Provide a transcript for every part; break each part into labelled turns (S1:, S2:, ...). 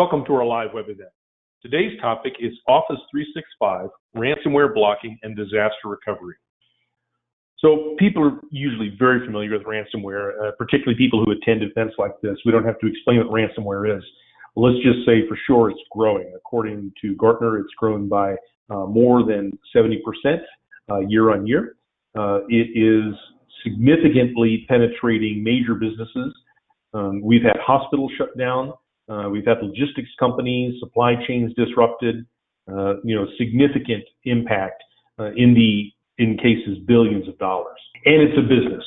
S1: Welcome to our live web event. Today's topic is Office 365, ransomware blocking, and disaster recovery. So people are usually very familiar with ransomware, particularly people who attend events like this. We don't have to explain what ransomware is. Let's just say for sure it's growing. According to Gartner, it's grown by more than 70% year on year. It is significantly penetrating major businesses. We've had hospitals shut down. We've had logistics companies, supply chains disrupted, significant impact in cases billions of dollars. And it's a business.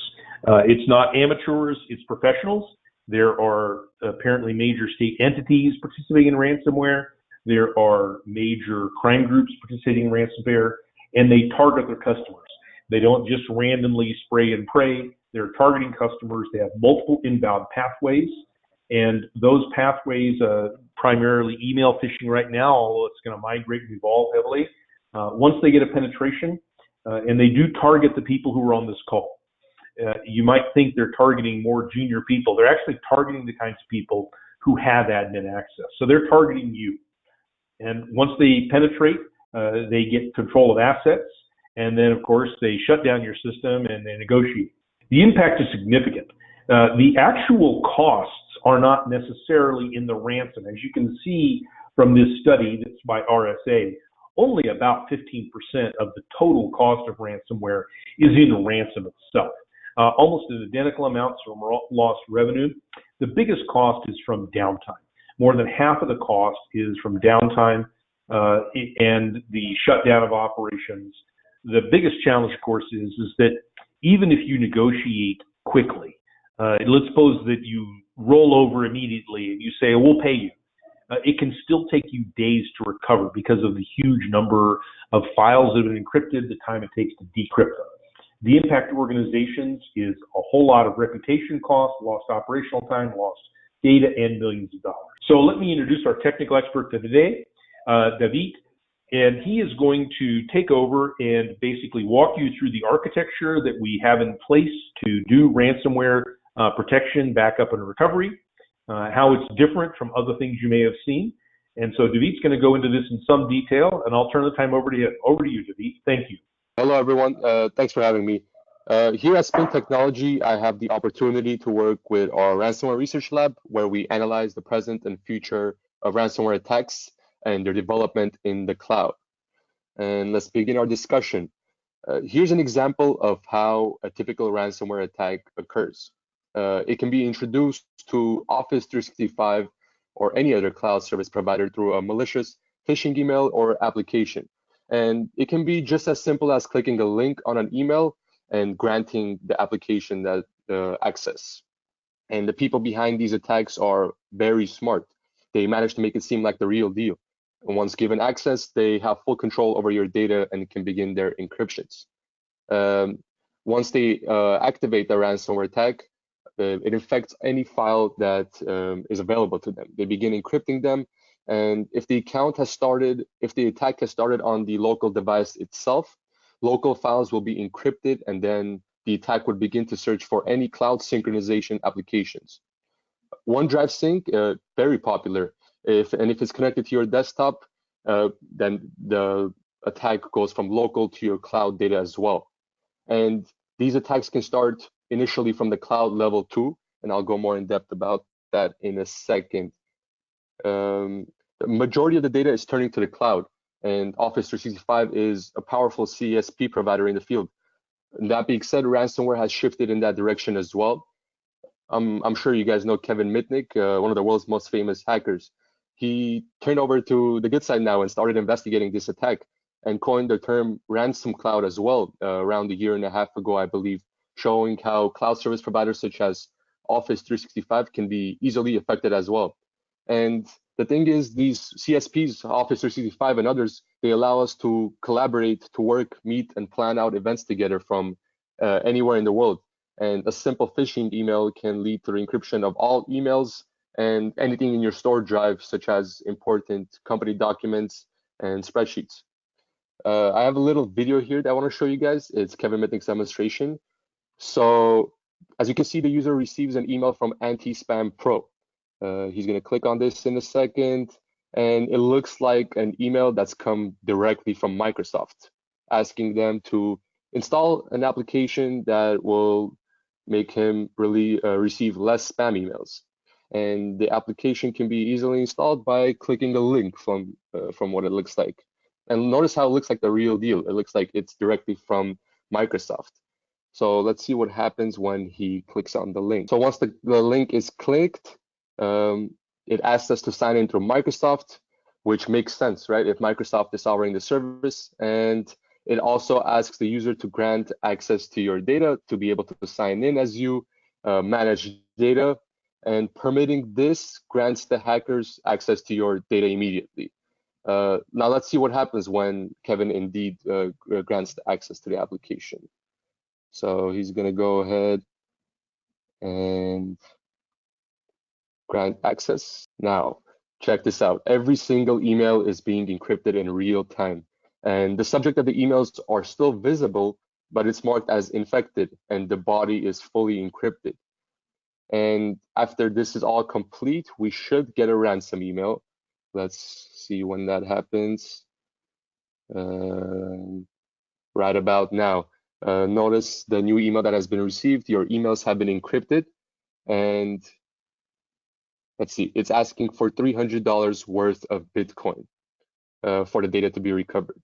S1: It's not amateurs, it's professionals. There are apparently major state entities participating in ransomware. There are major crime groups participating in ransomware, and they target their customers. They don't just randomly spray and pray. They're targeting customers. They have multiple inbound pathways. And those pathways, primarily email phishing right now, although it's going to migrate and evolve heavily. Once they get a penetration, and they do target the people who are on this call. You might think they're targeting more junior people. They're actually targeting the kinds of people who have admin access. So they're targeting you. And once they penetrate, they get control of assets. And then, of course, they shut down your system and they negotiate. The impact is significant. The actual costs are not necessarily in the ransom. As you can see from this study that's by RSA, only about 15% of the total cost of ransomware is in ransom itself. Almost an identical amount from lost revenue. The biggest cost is from downtime. More than half of the cost is from downtime and the shutdown of operations. The biggest challenge, of course, is that even if you negotiate quickly, let's suppose that you roll over immediately and you say, we'll pay you. It can still take you days to recover because of the huge number of files that have been encrypted, the time it takes to decrypt them. The impact to organizations is a whole lot of reputation costs, lost operational time, lost data, and millions of dollars. So let me introduce our technical expert for today, Davit, and he is going to take over and basically walk you through the architecture that we have in place to do ransomware protection, backup, and recovery, how it's different from other things you may have seen. And so Davit's going to go into this in some detail, and I'll turn the time over to him. Over to you, Davit. Thank you.
S2: Hello, everyone. Thanks for having me. Here at Spin Technology, I have the opportunity to work with our ransomware research lab, where we analyze the present and future of ransomware attacks and their development in the cloud. And let's begin our discussion. Here's an example of how a typical ransomware attack occurs. It can be introduced to Office 365 or any other cloud service provider through a malicious phishing email or application. And it can be just as simple as clicking a link on an email and granting the application that access. And the people behind these attacks are very smart. They manage to make it seem like the real deal. And once given access, they have full control over your data and can begin their encryptions. Once they activate the ransomware attack, it infects any file that is available to them. They begin encrypting them. And if the attack has started on the local device itself, local files will be encrypted, and then the attack would begin to search for any cloud synchronization applications. OneDrive Sync, very popular. If it's connected to your desktop, then the attack goes from local to your cloud data as well. And these attacks can start initially from the cloud level 2, and I'll go more in depth about that in a second. The majority of the data is turning to the cloud, and Office 365 is a powerful CSP provider in the field. And that being said, ransomware has shifted in that direction as well. I'm sure you guys know Kevin Mitnick, one of the world's most famous hackers. He turned over to the good side now and started investigating this attack and coined the term ransom cloud as well, around a year and a half ago, I believe, showing how cloud service providers such as Office 365 can be easily affected as well. And the thing is, these CSPs, Office 365 and others, they allow us to collaborate, to work, meet, and plan out events together from anywhere in the world. And a simple phishing email can lead to the encryption of all emails and anything in your stored drive, such as important company documents and spreadsheets. I have a little video here that I want to show you guys. It's Kevin Mitnick's demonstration. So as you can see, the user receives an email from Anti-Spam Pro. He's going to click on this in a second, and it looks like an email that's come directly from Microsoft, asking them to install an application that will make him really receive less spam emails. And the application can be easily installed by clicking a link from what it looks like. And notice how it looks like the real deal. It looks like it's directly from Microsoft. So let's see what happens when he clicks on the link. So once the link is clicked, it asks us to sign in through Microsoft, which makes sense, right? If Microsoft is offering the service. And it also asks the user to grant access to your data to be able to sign in as you, manage data. And permitting this grants the hackers access to your data immediately. Now let's see what happens when Kevin indeed grants the access to the application. So he's going to go ahead and grant access. Now, check this out. Every single email is being encrypted in real time. And the subject of the emails are still visible, but it's marked as infected and the body is fully encrypted. And after this is all complete, we should get a ransom email. Let's see when that happens. Right about now. Notice the new email that has been received. Your emails have been encrypted. And let's see, it's asking for $300 worth of Bitcoin for the data to be recovered.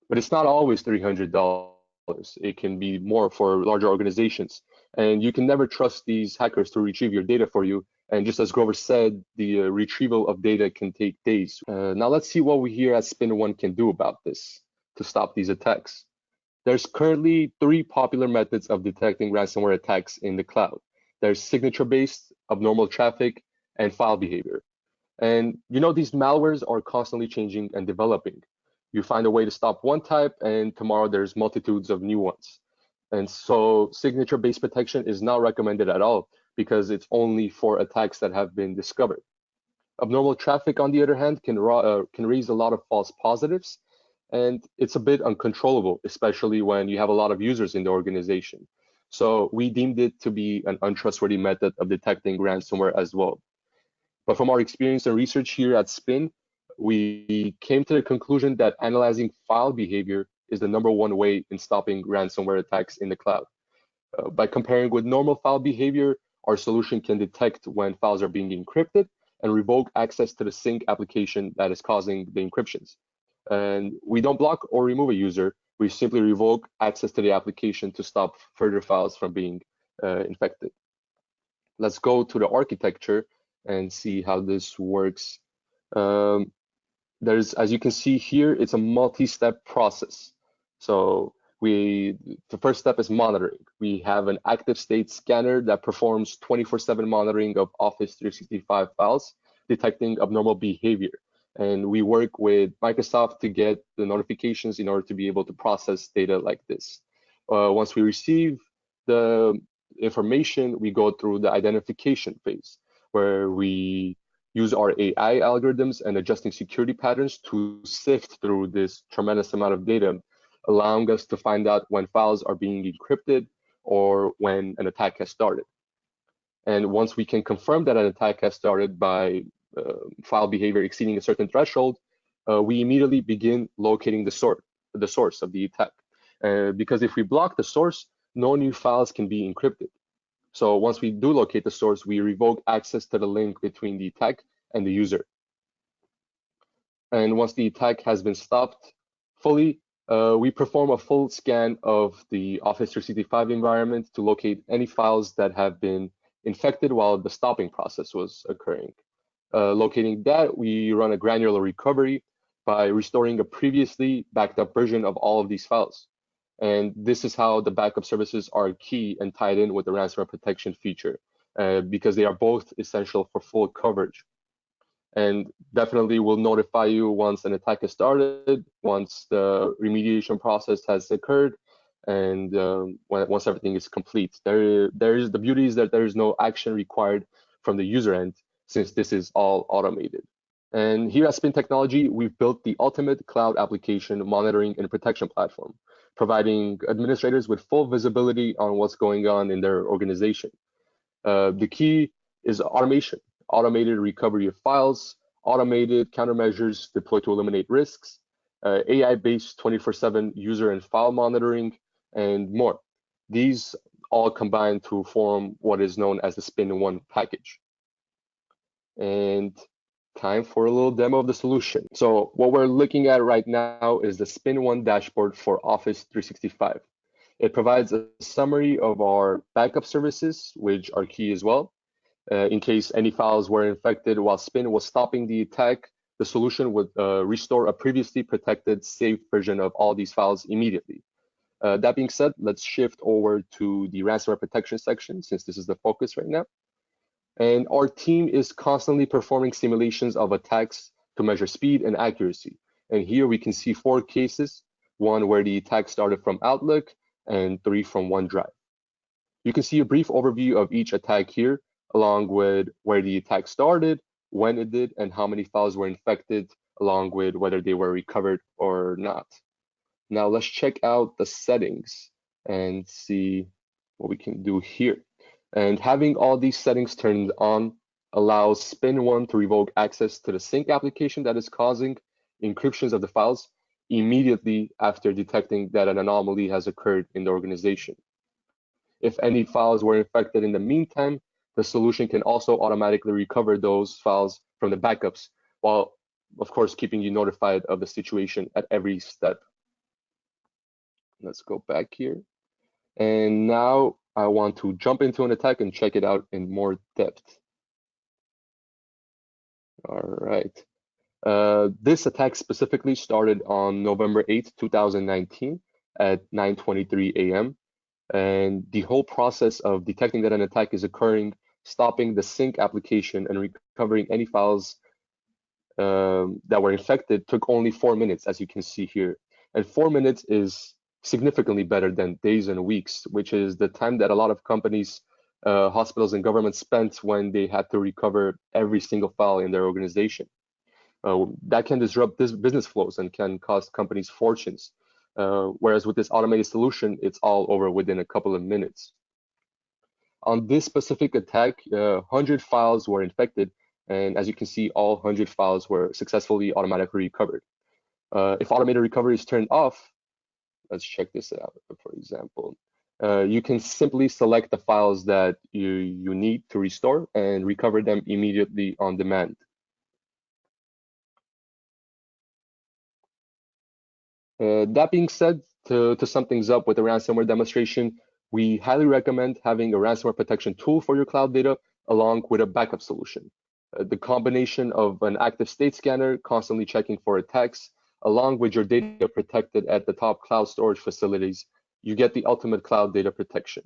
S2: But it's not always $300. It can be more for larger organizations. And you can never trust these hackers to retrieve your data for you. And just as Grover said, the retrieval of data can take days. Now let's see what we here at SpinOne can do about this to stop these attacks. There's currently 3 popular methods of detecting ransomware attacks in the cloud. There's signature-based, abnormal traffic, and file behavior. And you know, these malwares are constantly changing and developing. You find a way to stop one type, and tomorrow there's multitudes of new ones. And so signature-based protection is not recommended at all because it's only for attacks that have been discovered. Abnormal traffic, on the other hand, can raise a lot of false positives, and it's a bit uncontrollable, especially when you have a lot of users in the organization. So we deemed it to be an untrustworthy method of detecting ransomware as well. But from our experience and research here at Spin, we came to the conclusion that analyzing file behavior is the #1 way in stopping ransomware attacks in the cloud. By comparing with normal file behavior, our solution can detect when files are being encrypted and revoke access to the sync application that is causing the encryptions. And we don't block or remove a user. We simply revoke access to the application to stop further files from being infected. Let's go to the architecture and see how this works. As you can see here, it's a multi-step process. So the first step is monitoring. We have an active state scanner that performs 24/7 monitoring of Office 365 files, detecting abnormal behavior. And we work with Microsoft to get the notifications in order to be able to process data like this. Once we receive the information, we go through the identification phase, where we use our AI algorithms and adjusting security patterns to sift through this tremendous amount of data, allowing us to find out when files are being encrypted or when an attack has started. And once we can confirm that an attack has started by file behavior exceeding a certain threshold, we immediately begin locating the source of the attack. Because if we block the source, no new files can be encrypted. So once we do locate the source, we revoke access to the link between the attack and the user. And once the attack has been stopped fully, we perform a full scan of the Office 365 environment to locate any files that have been infected while the stopping process was occurring. Locating that, we run a granular recovery by restoring a previously backed up version of all of these files. And this is how the backup services are key and tied in with the ransomware protection feature, because they are both essential for full coverage. And definitely will notify you once an attack has started, once the remediation process has occurred, and once everything is complete. The beauty is that there is no action required from the user end, since this is all automated. And here at Spin Technology, we've built the ultimate cloud application monitoring and protection platform, providing administrators with full visibility on what's going on in their organization. The key is automation. automated recovery of files, automated countermeasures deployed to eliminate risks, AI-based 24/7 user and file monitoring, and more. These all combine to form what is known as the SpinOne package. And time for a little demo of the solution. So what we're looking at right now is the SpinOne dashboard for Office 365. It provides a summary of our backup services, which are key as well. In case any files were infected while Spin was stopping the attack, the solution would restore a previously protected saved version of all these files immediately. That being said, let's shift over to the ransomware protection section, since this is the focus right now. And our team is constantly performing simulations of attacks to measure speed and accuracy. And here we can see 4 cases, 1 where the attack started from Outlook and 3 from OneDrive. You can see a brief overview of each attack here, along with where the attack started, when it did, and how many files were infected, along with whether they were recovered or not. Now let's check out the settings and see what we can do here. And having all these settings turned on allows SpinOne to revoke access to the sync application that is causing encryptions of the files immediately after detecting that an anomaly has occurred in the organization. If any files were infected in the meantime, the solution can also automatically recover those files from the backups, while of course keeping you notified of the situation at every step. Let's go back here. And now I want to jump into an attack and check it out in more depth. All right. This attack specifically started on November 8th, 2019 at 9:23 a.m. And the whole process of detecting that an attack is occurring, stopping the sync application, and recovering any files that were infected took only 4 minutes, as you can see here. And 4 minutes is significantly better than days and weeks, which is the time that a lot of companies, hospitals, and governments spent when they had to recover every single file in their organization. That can disrupt this business flows and can cost companies fortunes. Whereas with this automated solution, it's all over within a couple of minutes. On this specific attack, 100 files were infected, and as you can see, all 100 files were successfully automatically recovered. If automated recovery is turned off, let's check this out, for example. You can simply select the files that you need to restore and recover them immediately on demand. That being said, to sum things up with the ransomware demonstration, we highly recommend having a ransomware protection tool for your cloud data along with a backup solution. The combination of an active state scanner, constantly checking for attacks, along with your data protected at the top cloud storage facilities, you get the ultimate cloud data protection.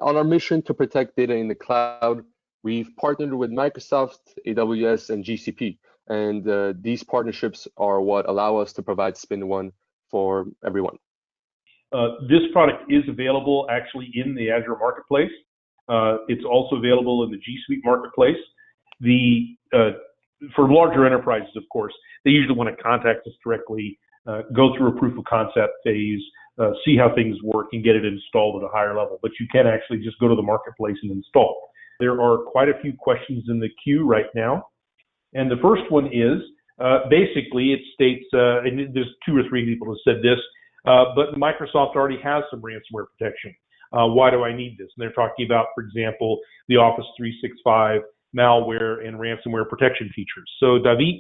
S2: On our mission to protect data in the cloud, we've partnered with Microsoft, AWS, and GCP. And these partnerships are what allow us to provide SpinOne for everyone.
S1: This product is available actually in the Azure Marketplace. It's also available in the G Suite Marketplace. For larger enterprises, of course, they usually want to contact us directly, go through a proof of concept phase, see how things work, and get it installed at a higher level. But you can actually just go to the marketplace and install. There are quite a few questions in the queue right now. And the first one is, basically, it states, and there's 2 or 3 people who said this, but Microsoft already has some ransomware protection. Why do I need this? And they're talking about, for example, the Office 365 malware and ransomware protection features. So Davit,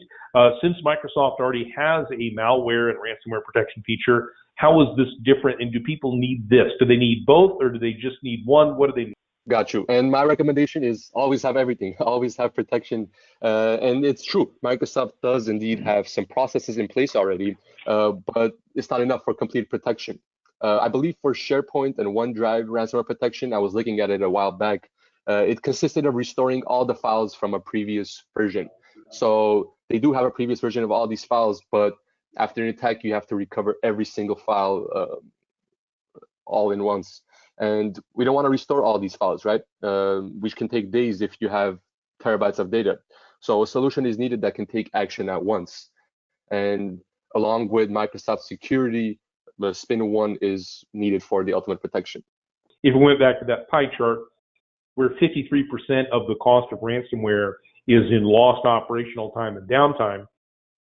S1: since Microsoft already has a malware and ransomware protection feature, how is this different, and do people need this? Do they need both, or do they just need one? What do they need?
S2: Got you. And my recommendation is always have everything, always have protection. And it's true, Microsoft does indeed have some processes in place already, but it's not enough for complete protection. I believe for SharePoint and OneDrive ransomware protection, I was looking at it a while back, it consisted of restoring all the files from a previous version. So they do have a previous version of all these files, but after an attack, you have to recover every single file all in once. And we don't want to restore all these files, right? Which can take days if you have terabytes of data. So a solution is needed that can take action at once. And along with Microsoft security, the SpinOne is needed for the ultimate protection.
S1: If we went back to that pie chart, where 53% of the cost of ransomware is in lost operational time and downtime.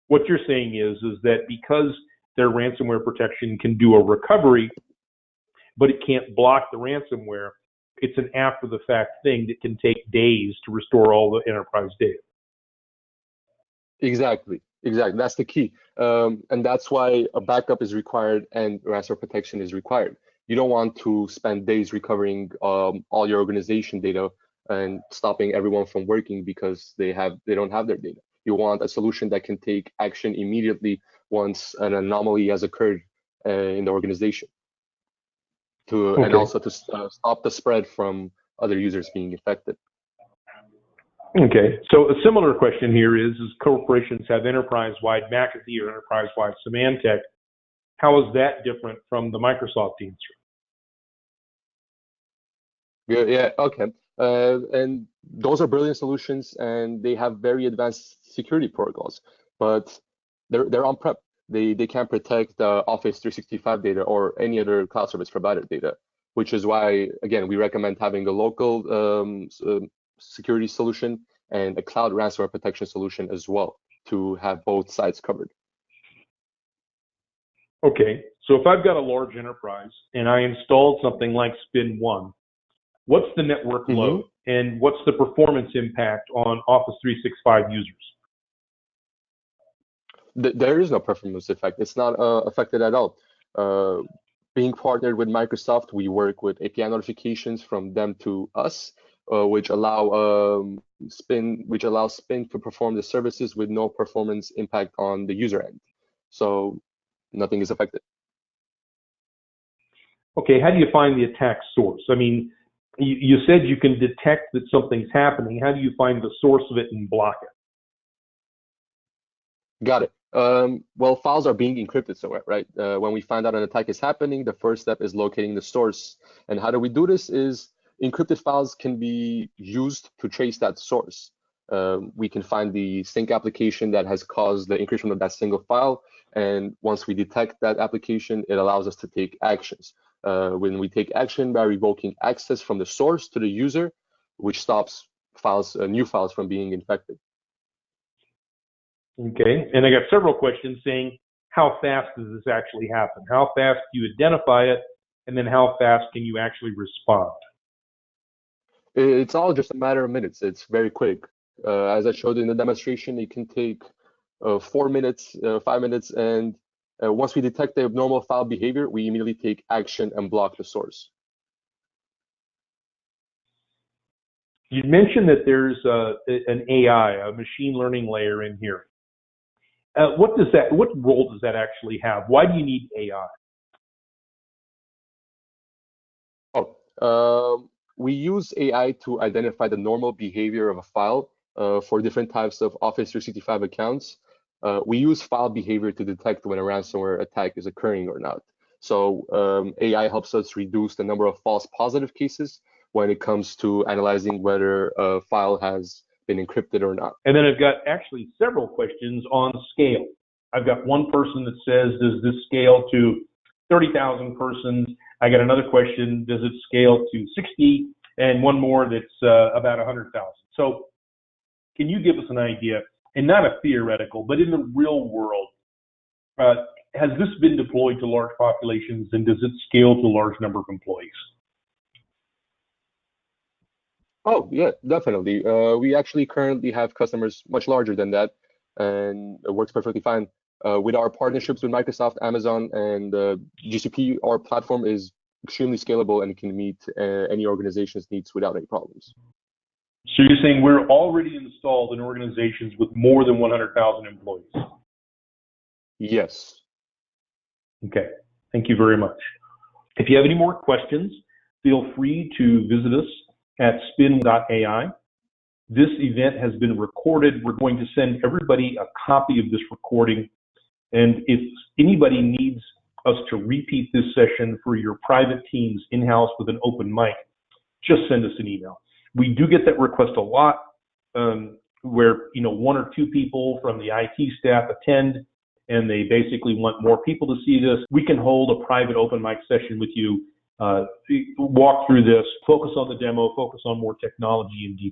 S1: What you're saying is that because their ransomware protection can do a recovery, but it can't block the ransomware, it's an after-the-fact thing that can take days to restore all the enterprise data.
S2: Exactly. That's the key. And that's why a backup is required and ransomware protection is required. You don't want to spend days recovering all your organization data and stopping everyone from working because they don't have their data. You want a solution that can take action immediately once an anomaly has occurred in the organization, and also to stop the spread from other users being affected.
S1: Okay, so a similar question here is corporations have enterprise-wide McAfee or enterprise-wide Symantec. How is that different from the Microsoft answer?
S2: Yeah, okay. And those are brilliant solutions, and they have very advanced security protocols, but they're on-prem. They can't protect the Office 365 data or any other cloud service provider data, which is why, again, we recommend having a local security solution and a cloud ransomware protection solution as well to have both sides covered.
S1: Okay, so if I've got a large enterprise and I installed something like SpinOne, what's the network load and what's the performance impact on Office 365 users?
S2: There is no performance effect. It's not affected at all. Being partnered with Microsoft, we work with API notifications from them to us, which allows Spin to perform the services with no performance impact on the user end. So nothing is affected.
S1: Okay, how do you find the attack source? I mean, you said you can detect that something's happening. How do you find the source of it and block it?
S2: Got it. Well, files are being encrypted somewhere, right? When we find out an attack is happening, the first step is locating the source. And how do we do this is encrypted files can be used to trace that source. We can find the sync application that has caused the encryption of that single file. And once we detect that application, it allows us to take actions. When we take action by revoking access from the source to the user, which stops new files from being infected.
S1: Okay, and I got several questions saying, how fast does this actually happen? How fast do you identify it? And then how fast can you actually respond?
S2: It's all just a matter of minutes. It's very quick. As I showed in the demonstration, it can take 4 minutes, 5 minutes, and once we detect the abnormal file behavior, we immediately take action and block the source.
S1: You mentioned that there's an AI, a machine learning layer in here. What role does that actually have? Why do you need AI?
S2: We use AI to identify the normal behavior of a file for different types of Office 365 accounts. We use file behavior to detect when a ransomware attack is occurring or not. So AI helps us reduce the number of false positive cases when it comes to analyzing whether a file has been encrypted or not.
S1: And then I've got actually several questions on scale. I've got one person that says, does this scale to 30,000 persons? I got another question, does it scale to 60? And one more that's about 100,000. So can you give us an idea, and not a theoretical, but in the real world, has this been deployed to large populations, and does it scale to a large number of employees?
S2: Oh, yeah, definitely. We actually currently have customers much larger than that, and it works perfectly fine. With our partnerships with Microsoft, Amazon, and GCP, our platform is extremely scalable and can meet any organization's needs without any problems.
S1: So you're saying we're already installed in organizations with more than 100,000 employees?
S2: Yes.
S1: Okay, thank you very much. If you have any more questions, feel free to visit us at Spin.AI. This event has been recorded. We're going to send everybody a copy of this recording. And if anybody needs us to repeat this session for your private teams in-house with an open mic, just send us an email. We do get that request a lot, where 1 or 2 people from the IT staff attend, and they basically want more people to see this. We can hold a private open mic session with you walk through this, focus on the demo, focus on more technology in detail.